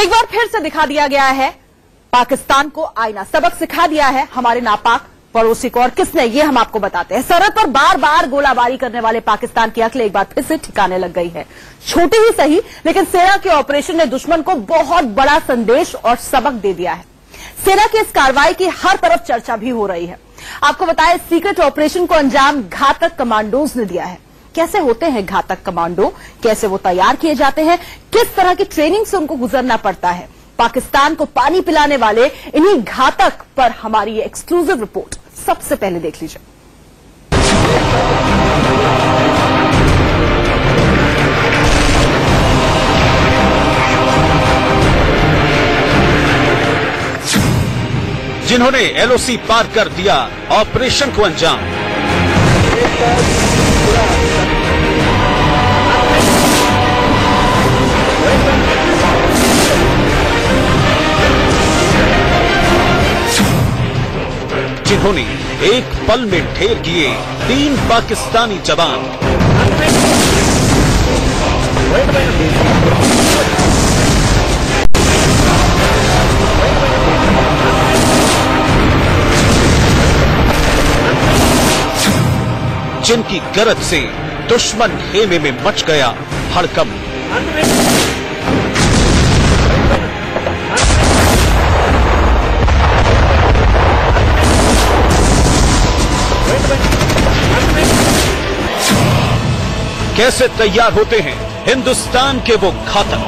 एक बार फिर से दिखा दिया गया है पाकिस्तान को आईना, सबक सिखा दिया है हमारे नापाक पड़ोसी को। और किसने, ये हम आपको बताते हैं। सरहद पर बार बार गोलाबारी करने वाले पाकिस्तान की अक्ल एक बार फिर से ठिकाने लग गई है। छोटी ही सही, लेकिन सेना के ऑपरेशन ने दुश्मन को बहुत बड़ा संदेश और सबक दे दिया है। सेना की इस कार्रवाई की हर तरफ चर्चा भी हो रही है। आपको बताएं, सीक्रेट ऑपरेशन को अंजाम घातक कमांडोज ने दिया है। कैसे होते हैं घातक कमांडो, कैसे वो तैयार किए जाते हैं, किस तरह की ट्रेनिंग से उनको गुजरना पड़ता है, पाकिस्तान को पानी पिलाने वाले इन्हीं घातक पर हमारी ये एक्सक्लूसिव रिपोर्ट सबसे पहले देख लीजिए। जिन्होंने एलओसी पार कर दिया ऑपरेशन को अंजाम, जिन्होंने एक पल में ढेर किए 3 पाकिस्तानी जवान, जिनकी गरज से दुश्मन खेमे में मच गया हड़कंप। कैसे तैयार होते हैं हिंदुस्तान के वो घातक।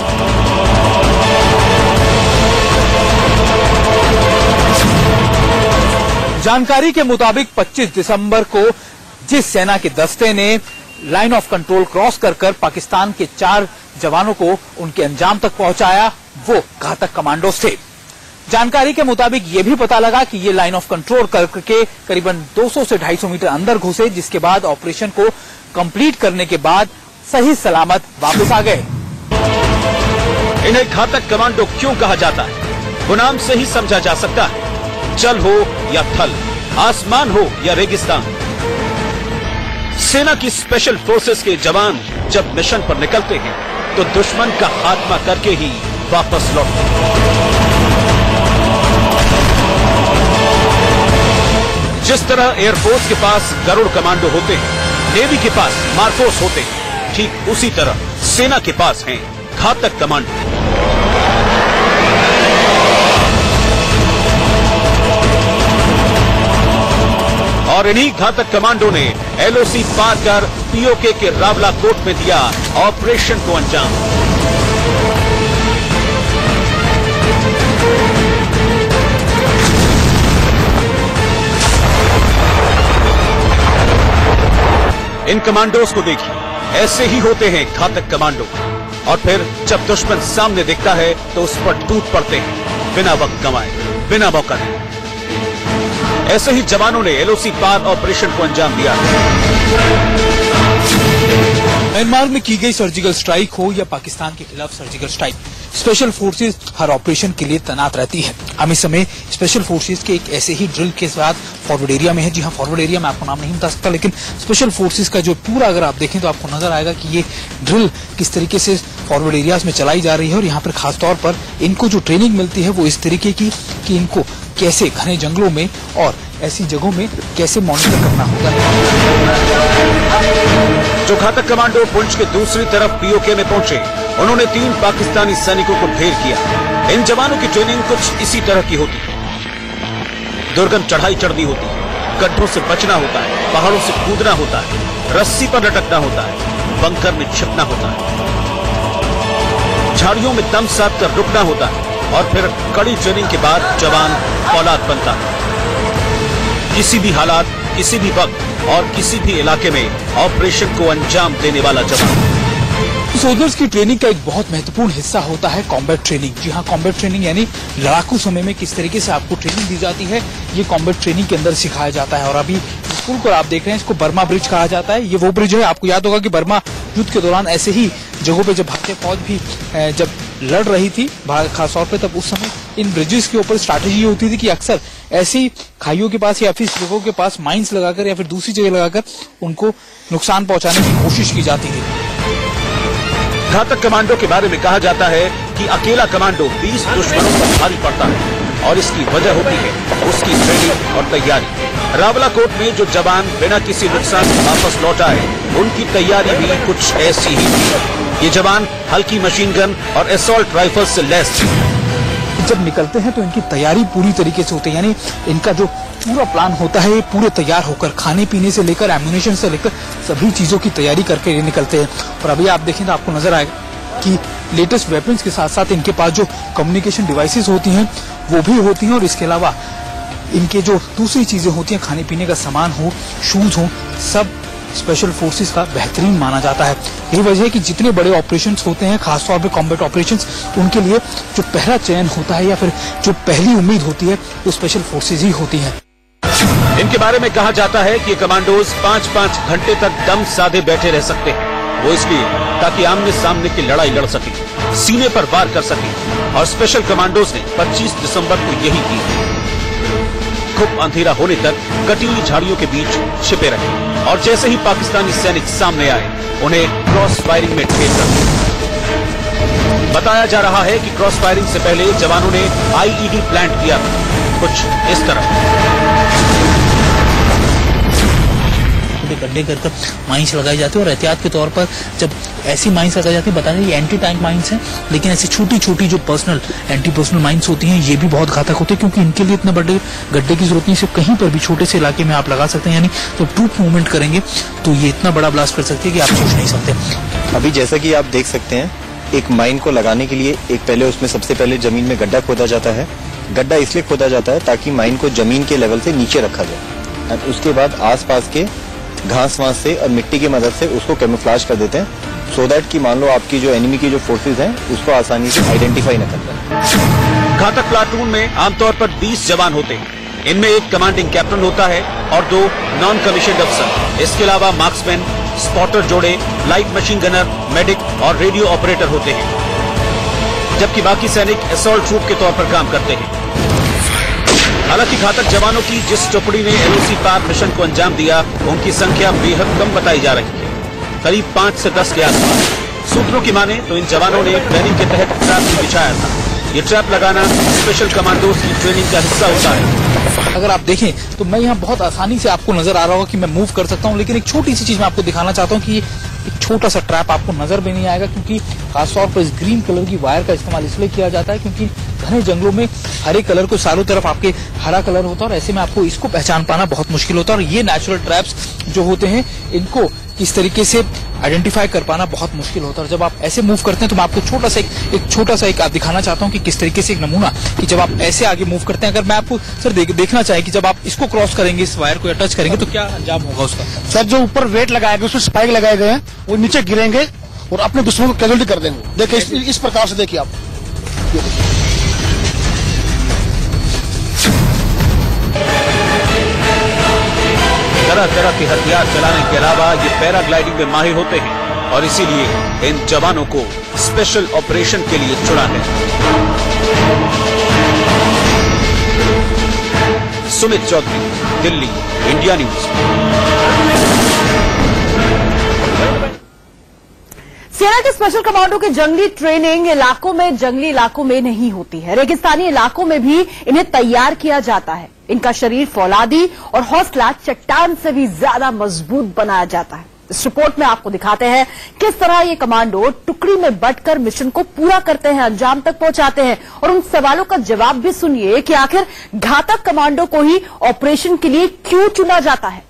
जानकारी के मुताबिक 25 दिसंबर को जिस सेना के दस्ते ने लाइन ऑफ कंट्रोल क्रॉस कर पाकिस्तान के 4 जवानों को उनके अंजाम तक पहुंचाया, वो घातक कमांडोज थे। जानकारी के मुताबिक ये भी पता लगा कि ये लाइन ऑफ कंट्रोल करके करीबन 200 से 250 मीटर अंदर घुसे, जिसके बाद ऑपरेशन को कंप्लीट करने के बाद सही सलामत वापस आ गए। इन्हें घातक कमांडो क्यों कहा जाता है? वो नाम से ही समझा जा सकता है, जल हो या थल, आसमान हो या रेगिस्तान। सेना की स्पेशल फोर्सेस के जवान जब मिशन पर निकलते हैं तो दुश्मन का खात्मा करके ही वापस लौटते हैं। जिस तरह एयरफोर्स के पास गरुड़ कमांडो होते हैं, नेवी के पास मारफोर्स होते हैं, ठीक उसी तरह सेना के पास हैं घातक कमांडो। और इन्हीं घातक कमांडो ने एलओसी पार कर पीओके के रावला कोट में दिया ऑपरेशन को अंजाम। इन कमांडोज को देखिए, ऐसे ही होते हैं घातक कमांडो। और फिर जब दुश्मन सामने दिखता है तो उस पर टूट पड़ते हैं बिना वक्त गंवाए, बिना मौका दिए। ऐसे ही जवानों ने एलओसी पार ऑपरेशन को अंजाम दिया। म्यांमार में की गई सर्जिकल स्ट्राइक हो या पाकिस्तान के खिलाफ सर्जिकल स्ट्राइक, स्पेशल फोर्सेज हर ऑपरेशन के लिए तैनात रहती है। हम इस समय स्पेशल फोर्सेज के एक ऐसे ही ड्रिल के साथ फॉरवर्ड एरिया में है। जी हाँ, फॉरवर्ड एरिया में आपको नाम नहीं बता सकता, लेकिन स्पेशल फोर्सेज का जो पूरा अगर आप देखें तो आपको नजर आएगा कि ये ड्रिल किस तरीके से फॉरवर्ड एरियाज में चलाई जा रही है। और यहाँ पर खासतौर पर इनको जो ट्रेनिंग मिलती है वो इस तरीके की कि इनको कैसे घने जंगलों में और ऐसी जगहों में कैसे मॉनिटर करना होगा। जो घातक कमांडो पुंछ के दूसरी तरफ पीओके में पहुंचे, उन्होंने 3 पाकिस्तानी सैनिकों को ढेर किया। इन जवानों की ट्रेनिंग कुछ इसी तरह की होती है। दुर्गम चढ़ाई चढ़नी होती है, गड्ढों से बचना होता है, पहाड़ों से कूदना होता है, रस्सी पर लटकना होता है, बंकर में छिपना होता है, झाड़ियों में दम साध कर रुकना होता है। और फिर कड़ी ट्रेनिंग के बाद जवान औलाद बनता है। किसी भी हालात, किसी भी वक्त और किसी भी इलाके में ऑपरेशन को अंजाम देने वाला जवान। सोल्जर्स की ट्रेनिंग का एक बहुत महत्वपूर्ण हिस्सा होता है कॉम्बैट ट्रेनिंग। जी हाँ, कॉम्बैट ट्रेनिंग यानी लड़ाकू समय में किस तरीके से आपको ट्रेनिंग दी जाती है, ये कॉम्बैट ट्रेनिंग के अंदर सिखाया जाता है। और अभी स्कूल को आप देख रहे हैं, इसको बर्मा ब्रिज कहा जाता है। ये वो ब्रिज है, आपको याद होगा कि बर्मा युद्ध के दौरान ऐसे ही जगहों पे जब भारतीय फौज भी जब लड़ रही थी खासतौर पे, तब उस समय इन ब्रिजेस के ऊपर स्ट्रैटेजी होती थी कि अक्सर ऐसी खाइयों के पास या फिर जगहों के पास माइंस लगाकर या फिर दूसरी जगह लगाकर उनको नुकसान पहुंचाने की कोशिश की जाती थी। घातक कमांडो के बारे में कहा जाता है कि अकेला कमांडो 20 दुश्मनों पर भारी पड़ता है और इसकी वजह होती है उसकी ट्रेनिंग और तैयारी। रावलाकोट में जो जवान बिना किसी नुकसान के वापस लौट आए, उनकी तैयारी भी कुछ ऐसी ही थी। ये जवान हल्की मशीन गन और असॉल्ट राइफल से लैस थे। जब निकलते हैं तो इनकी तैयारी पूरी तरीके से होती है, यानी इनका जो पूरा प्लान होता है ये पूरे तैयार होकर, खाने पीने से लेकर एम्यूनिशन से लेकर सभी चीजों की तैयारी करके ये निकलते हैं। और अभी आप देखें तो आपको नजर आएगा कि लेटेस्ट वेपन्स के साथ साथ इनके पास जो कम्युनिकेशन डिवाइसेस होती हैं वो भी होती हैं, और इसके अलावा इनके जो दूसरी चीजें होती हैं, खाने पीने का सामान हो, शूज हो, सब स्पेशल फोर्सेस का बेहतरीन माना जाता है। यही वजह है कि जितने बड़े ऑपरेशंस होते हैं, खासतौर पे कॉम्बैट ऑपरेशंस, उनके लिए जो पहला चयन होता है या फिर जो पहली उम्मीद होती है वो स्पेशल फोर्सेस ही होती है। इनके बारे में कहा जाता है कि ये कमांडोज 5-5 घंटे तक दम साधे बैठे रह सकते हैं। वो इसलिए ताकि आमने सामने की लड़ाई लड़ सके, सीने पर वार कर सके। और स्पेशल कमांडोज ने 25 दिसंबर को यही किया। खूब अंधेरा होने तक कटीली झाड़ियों के बीच छिपे रहे और जैसे ही पाकिस्तानी सैनिक सामने आए उन्हें क्रॉस फायरिंग में ढेर कर दिया। बताया जा रहा है कि क्रॉस फायरिंग से पहले जवानों ने आईईडी प्लांट किया, कुछ इस तरह। गड्ढे कर माइंस लगाई जाती है और एहतियात के तौर पर जब ऐसी माइंस लगाई जाती है, बता दें ये एंटी टैंक माइंस हैं, लेकिन ऐसी छोटी छोटी जो पर्सनल एंटी पर्सनल माइंस होती हैं ये भी बहुत घातक होती है, क्योंकि इनके लिए इतने बड़े गड्ढे की जरूरत नहीं, सिर्फ कहीं पर भी छोटे से इलाके में आप लगा सकते हैं। यानी तो ट्रूप मूवमेंट करेंगे तो ये इतना बड़ा ब्लास्ट कर सकते हैं कि आप सोच नहीं सकते। अभी जैसा कि आप देख सकते हैं, एक माइन को लगाने के लिए एक पहले उसमें सबसे पहले जमीन में गड्ढा खोदा जाता है। गड्ढा इसलिए खोदा जाता है ताकि माइन को जमीन के लेवल से नीचे रखा जाए, और उसके बाद आसपास के घास वास से और मिट्टी की मदद से उसको कैमोफ्लेज कर देते हैं, सो दैट कि मान लो आपकी जो एनिमी की जो फोर्सेज हैं उसको आसानी से आइडेंटिफाई न कर पाए। घातक प्लाटून में आमतौर पर 20 जवान होते हैं। इनमें एक कमांडिंग कैप्टन होता है और 2 नॉन कमीशन्ड अफसर। इसके अलावा मार्क्समैन, स्पॉटर जोड़े, लाइट मशीन गनर, मेडिक और रेडियो ऑपरेटर होते हैं, जबकि बाकी सैनिक असॉल्ट ट्रूप के तौर पर काम करते हैं। हालांकि घातक जवानों की जिस टुकड़ी ने एलओसी पार मिशन को अंजाम दिया, उनकी संख्या बेहद कम बताई जा रही है, करीब 5 से 10 के आसपास। सूत्रों की माने तो इन जवानों ने ट्रेनिंग के तहत ट्रैप भी बिछाया था। ये ट्रैप लगाना स्पेशल कमांडोज की ट्रेनिंग का हिस्सा होता है। अगर आप देखें तो मैं यहाँ बहुत आसानी से आपको नजर आ रहा होगा कि मैं मूव कर सकता हूँ, लेकिन एक छोटी सी चीज मैं आपको दिखाना चाहता हूँ कि एक छोटा सा ट्रैप आपको नजर भी नहीं आएगा, क्योंकि खासतौर पर इस ग्रीन कलर की वायर का इस्तेमाल इसलिए किया जाता है क्योंकि घने जंगलों में हरे कलर को चारों तरफ आपके हरा कलर होता है और ऐसे में आपको इसको पहचान पाना बहुत मुश्किल होता है। और ये नेचुरल ट्रैप्स जो होते हैं इनको किस तरीके से आइडेंटिफाई कर पाना बहुत मुश्किल होता है। और जब आप ऐसे मूव करते हैं तो मैं आपको छोटा सा एक आप दिखाना चाहता हूँ कि किस तरीके से एक नमूना कि जब आप ऐसे आगे मूव करते हैं, अगर मैं आपको सर देखना चाहे कि जब आप इसको क्रॉस करेंगे, इस वायर को या टच करेंगे तो क्या अंजाम होगा उसका। सर जो ऊपर वेट लगाए गए, उसमें स्पाइक लगाए गए हैं, वो नीचे गिरेंगे और अपने दुश्मन को कैजुअल्टी कर देंगे। देखिए इस प्रकार से देखिए आप, तरह तरह के हथियार चलाने के अलावा ये पैराग्लाइडिंग में माहिर होते हैं और इसीलिए इन जवानों को स्पेशल ऑपरेशन के लिए चुना है। Sumit Chaudhary, Delhi, India news. सेना के स्पेशल कमांडो की जंगली ट्रेनिंग जंगली इलाकों में नहीं होती है, रेगिस्तानी इलाकों में भी इन्हें तैयार किया जाता है। इनका शरीर फौलादी और हौसला चट्टान से भी ज्यादा मजबूत बनाया जाता है। इस रिपोर्ट में आपको दिखाते हैं किस तरह ये कमांडो टुकड़ी में बंटकर मिशन को पूरा करते हैं, अंजाम तक पहुंचाते हैं। और उन सवालों का जवाब भी सुनिए कि आखिर घातक कमांडो को ही ऑपरेशन के लिए क्यों चुना जाता है।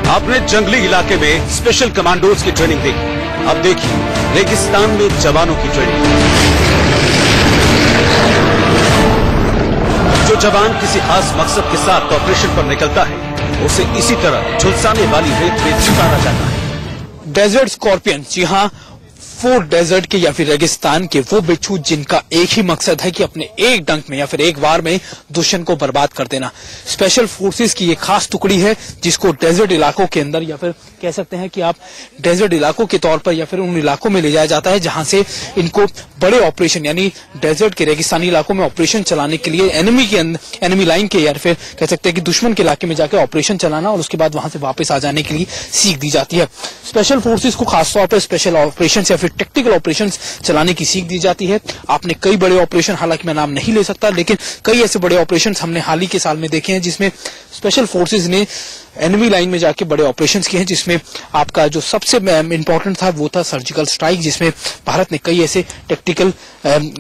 आपने जंगली इलाके में स्पेशल कमांडोज की ट्रेनिंग देखी, अब देखिए रेगिस्तान में जवानों की ट्रेनिंग। जो जवान किसी खास मकसद के साथ ऑपरेशन पर निकलता है उसे इसी तरह झुलसाने वाली रेत में उतारा जाता है। डेजर्ट स्कॉर्पियन, जी हाँ, वो डेजर्ट के या फिर रेगिस्तान के वो बिच्छू जिनका एक ही मकसद है कि अपने एक डंक में या फिर एक वार में दुश्मन को बर्बाद कर देना। स्पेशल फोर्सेस की ये खास टुकड़ी है जिसको डेजर्ट इलाकों के अंदर या फिर कह सकते हैं कि आप डेजर्ट इलाकों के तौर पर या फिर उन इलाकों में ले जाया जाता है जहां से इनको बड़े ऑपरेशन यानी डेजर्ट के रेगिस्तानी इलाकों में ऑपरेशन चलाने के लिए एनिमी लाइन के या फिर कह सकते हैं कि दुश्मन के इलाके में जाकर ऑपरेशन चलाना और उसके बाद वहां से वापस आ जाने के लिए सीख दी जाती है। स्पेशल फोर्सेस को खासतौर पर स्पेशल ऑपरेशन या फिर फिर टेक्टिकल ऑपरेशंस चलाने की सीख दी जाती है। आपने कई बड़े ऑपरेशन, हालांकि मैं नाम नहीं ले सकता, लेकिन कई ऐसे बड़े ऑपरेशंस हमने हाल ही के साल में देखे हैं जिसमें स्पेशल फोर्सेज ने एनिमी लाइन में जाके बड़े ऑपरेशंस किए हैं, जिसमें आपका जो सबसे इंपॉर्टेंट था वो था सर्जिकल स्ट्राइक, जिसमें भारत ने कई ऐसे टेक्टिकल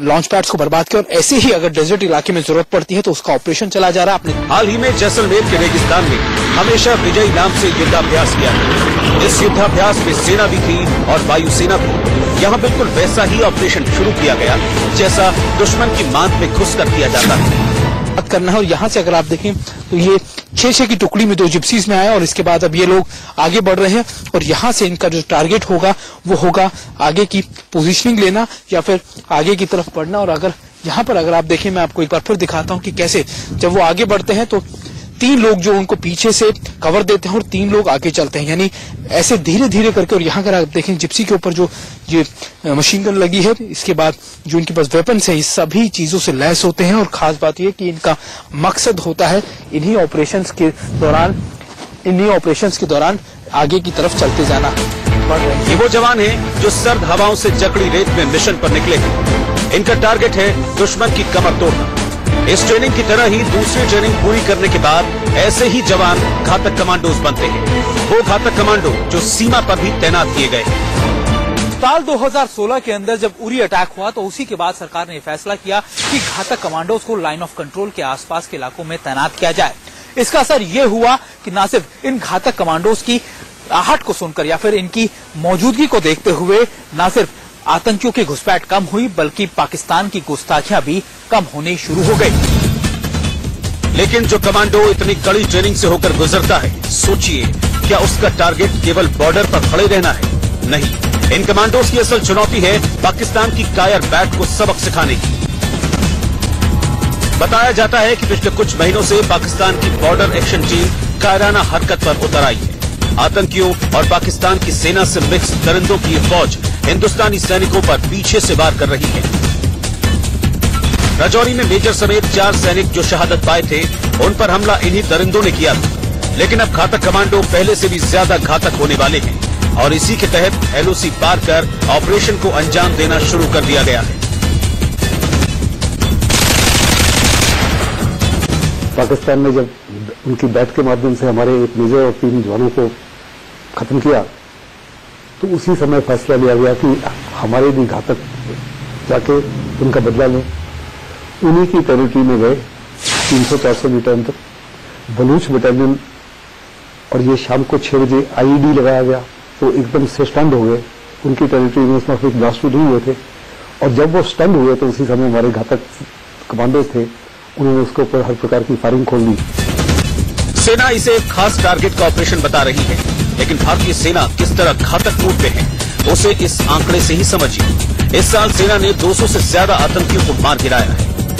लॉन्च पैड्स को बर्बाद किया। और ऐसे ही अगर डेजर्ट इलाके में जरूरत पड़ती है तो उसका ऑपरेशन चला जा रहा है। आपने हाल ही में जैसलमेर के रेगिस्तान में हमेशा विजयी नाम से युद्धाभ्यास किया है। इस युद्धाभ्यास में सेना भी थी और वायुसेना भी। यहाँ बिल्कुल वैसा ही ऑपरेशन शुरू किया गया जैसा दुश्मन की मान में घुसकर किया जाता है। बात करना है, और यहाँ से अगर आप देखें तो ये 6-6 की टुकड़ी में 2 जिप्सीज में आए और इसके बाद अब ये लोग आगे बढ़ रहे हैं और यहाँ से इनका जो टारगेट होगा वो होगा आगे की पोजीशनिंग लेना या फिर आगे की तरफ बढ़ना। और अगर यहाँ पर अगर आप देखें, मैं आपको एक बार फिर दिखाता हूँ कि कैसे जब वो आगे बढ़ते हैं तो 3 लोग जो उनको पीछे से कवर देते हैं और 3 लोग आगे चलते हैं, यानी ऐसे धीरे धीरे करके। और यहाँ अगर आप देखें जिप्सी के ऊपर जो ये मशीन गन लगी है, इसके बाद जो इनके पास वेपन्स हैं, इस सभी चीजों से लैस होते हैं। और खास बात यह कि इनका मकसद होता है इन्हीं ऑपरेशंस के दौरान आगे की तरफ चलते जाना। ये वो जवान हैं जो सर्द हवाओं से जकड़ी रेत में मिशन पर निकले हैं। इनका टारगेट है दुश्मन की कमर तोड़ना। इस ट्रेनिंग की तरह ही दूसरी ट्रेनिंग पूरी करने के बाद ऐसे ही जवान घातक कमांडोज बनते हैं। वो घातक कमांडो जो सीमा पर भी तैनात किए गए हैं। साल 2016 के अंदर जब उरी अटैक हुआ तो उसी के बाद सरकार ने फैसला किया कि घातक कमांडोज को लाइन ऑफ कंट्रोल के आसपास के इलाकों में तैनात किया जाए। इसका असर ये हुआ कि न सिर्फ इन घातक कमांडोज की आहट को सुनकर या फिर इनकी मौजूदगी को देखते हुए न सिर्फ आतंकियों की घुसपैठ कम हुई, बल्कि पाकिस्तान की गुस्ताखियां भी कम होनी शुरू हो गई। लेकिन जो कमांडो इतनी कड़ी ट्रेनिंग से होकर गुजरता है, सोचिए क्या उसका टारगेट केवल बॉर्डर पर खड़े रहना है? नहीं, इन कमांडोज की असल चुनौती है पाकिस्तान की कायर बैट को सबक सिखाने की। बताया जाता है कि पिछले कुछ महीनों से पाकिस्तान की बॉर्डर एक्शन टीम कायराना हरकत पर उतर आई है। आतंकियों और पाकिस्तान की सेना से मिक्स दरिंदों की ये फौज हिंदुस्तानी सैनिकों पर पीछे से वार कर रही है। राजौरी में मेजर समेत 4 सैनिक जो शहादत पाए थे, उन पर हमला इन्हीं दरिंदों ने किया था। लेकिन अब घातक कमांडो पहले से भी ज्यादा घातक होने वाले हैं और इसी के तहत एलओसी पार कर ऑपरेशन को अंजाम देना शुरू कर दिया गया है। पाकिस्तान ने जब उनकी बैट के माध्यम से हमारे एक मेजर और 3 जवानों को खत्म किया तो उसी समय फैसला लिया गया कि हमारे भी घातक जाके उनका बदला लें। उन्हीं की टेरिटरी में गए 300-400 मीटर अंतर बलूच बटालियन, और ये शाम को 6 बजे आईईडी लगाया गया तो एकदम से स्टंड हो गए। उनकी टेरिटरी में उसमें फिर ब्लास्ट शुरू हुए थे और जब वो स्टंड हुए तो उसी समय हमारे घातक कमांडोज थे, उन्होंने उसके ऊपर हर प्रकार की फायरिंग खोल दी। सेना इसे एक खास टारगेट का ऑपरेशन बता रही है, लेकिन भारतीय सेना किस तरह घातक मूड पे है उसे इस आंकड़े से ही समझिए। इस साल सेना ने 200 से ज्यादा आतंकियों को मार गिराया है,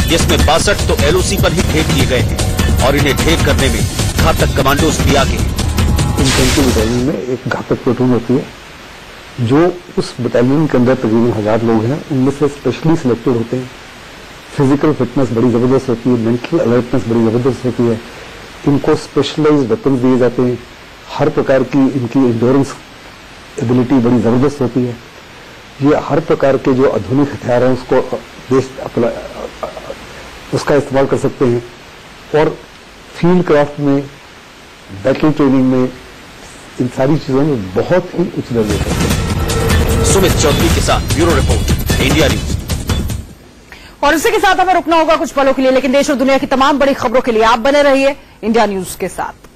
जिसमें 62 तो एलओसी पर ही ढेर किए गए हैं और इन्हें ढेर करने में घातक कमांडोज भी आगे हैं। इनफेंट्री बटालियन में एक घातक प्लेटून होती है जो उस बटालियन के अंदर तकरीबन 1000 लोग हैं, उनमें से स्पेशली सिलेक्टेड होते हैं। फिजिकल फिटनेस बड़ी जबरदस्त होती है, मेंटल अलर्टनेस बड़ी जबरदस्त होती है। इनको स्पेशलाइज्ड वेपन्स दिए जाते हैं, हर प्रकार की इनकी एंड्योरेंस एबिलिटी बड़ी जबरदस्त होती है। ये हर प्रकार के जो आधुनिक हथियार हैं उसको देश अपना उसका इस्तेमाल कर सकते हैं और फील्ड क्राफ्ट में, बैटल ट्रेनिंग में, इन सारी चीजों में बहुत ही उच्च दर्जे पर। सुमित चौधरी के साथ ब्यूरो रिपोर्ट, इंडिया न्यूज। और इसी के साथ हमें रुकना होगा कुछ पलों के लिए, लेकिन देश और दुनिया की तमाम बड़ी खबरों के लिए आप बने रहिए इंडिया न्यूज के साथ।